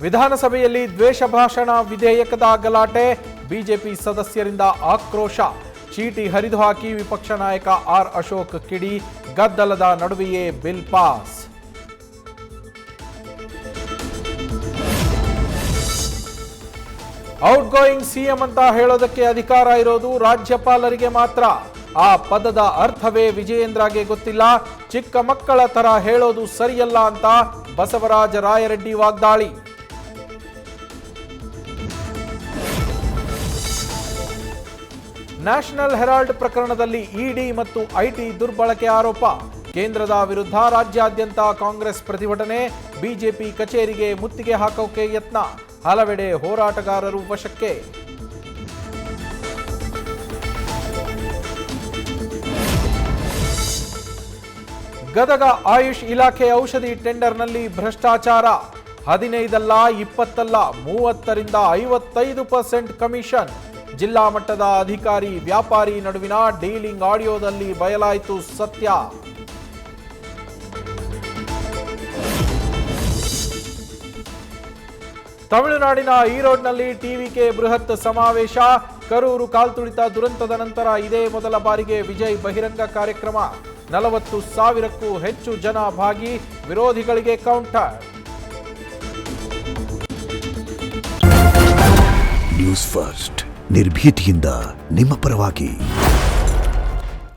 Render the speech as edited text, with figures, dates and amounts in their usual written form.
ವಿಧಾನಸಭೆಯಲ್ಲಿ ದ್ವೇಷ ಭಾಷಣ ವಿಧೇಯಕದ ಗಲಾಟೆ, ಬಿಜೆಪಿ ಸದಸ್ಯರಿಂದ ಆಕ್ರೋಶ. ಚೀಟಿ ಹರಿದು ಹಾಕಿ ವಿಪಕ್ಷ ನಾಯಕ ಆರ್ ಅಶೋಕ್ ಕಿಡಿ, ಗದ್ದಲದ ನಡುವೆಯೇ ಬಿಲ್ ಪಾಸ್. ಔಟ್ಗೋಯಿಂಗ್ ಸಿಎಂ ಅಂತ ಹೇಳೋದಕ್ಕೆ ಅಧಿಕಾರ ಇರೋದು ರಾಜ್ಯಪಾಲರಿಗೆ ಮಾತ್ರ. ಆ ಪದದ ಅರ್ಥವೇ ವಿಜಯೇಂದ್ರಗೆ ಗೊತ್ತಿಲ್ಲ. ಚಿಕ್ಕ ಮಕ್ಕಳ ತರ ಹೇಳೋದು ಸರಿಯಲ್ಲ ಅಂತ ಬಸವರಾಜ ರಾಯರೆಡ್ಡಿ ವಾಗ್ದಾಳಿ. ನ್ಯಾಷನಲ್ ಹೆರಾಲ್ಡ್ ಪ್ರಕರಣದಲ್ಲಿ ಇಡಿ ಮತ್ತು ಐಟಿ ದುರ್ಬಳಕೆ ಆರೋಪ. ಕೇಂದ್ರದ ವಿರುದ್ಧ ರಾಜ್ಯಾದ್ಯಂತ ಕಾಂಗ್ರೆಸ್ ಪ್ರತಿಭಟನೆ, ಬಿಜೆಪಿ ಕಚೇರಿಗೆ ಮುತ್ತಿಗೆ ಹಾಕೋಕೆ ಯತ್ನ. ಹಲವೆಡೆ ಹೋರಾಟಗಾರರು ವಶಕ್ಕೆ. ಗದಗ ಆಯುಷ್ ಇಲಾಖೆ ಔಷಧಿ ಟೆಂಡರ್ನಲ್ಲಿ ಭ್ರಷ್ಟಾಚಾರ. 15 ಅಲ್ಲ 20 ಅಲ್ಲ 30ರಿಂದ 55% ಕಮಿಷನ್. ಜಿಲ್ಲಾ ಮಟ್ಟದ ಅಧಿಕಾರಿ ವ್ಯಾಪಾರಿ ನಡುವಿನ ಡೀಲಿಂಗ್ ಆಡಿಯೋದಲ್ಲಿ ಬಯಲಾಯಿತು ಸತ್ಯ. ತಮಿಳುನಾಡಿನ ಈರೋಡ್ನಲ್ಲಿ ಟಿವಿಕೆ ಬೃಹತ್ ಸಮಾವೇಶ. ಕರೂರು ಕಾಲ್ತುಳಿತ ದುರಂತದ ನಂತರ ಇದೇ ಮೊದಲ ಬಾರಿಗೆ ವಿಜಯ್ ಬಹಿರಂಗ ಕಾರ್ಯಕ್ರಮ. 40,000ಕ್ಕೂ ಹೆಚ್ಚು ಜನ ಭಾಗಿ, ವಿರೋಧಿಗಳಿಗೆ ಕೌಂಟರ್. ನ್ಯೂಸ್ ಫಸ್ಟ್ ನಿರ್ಭೀತಿಯಿಂದ ನಿಮ್ಮ ಪರವಾಗಿ.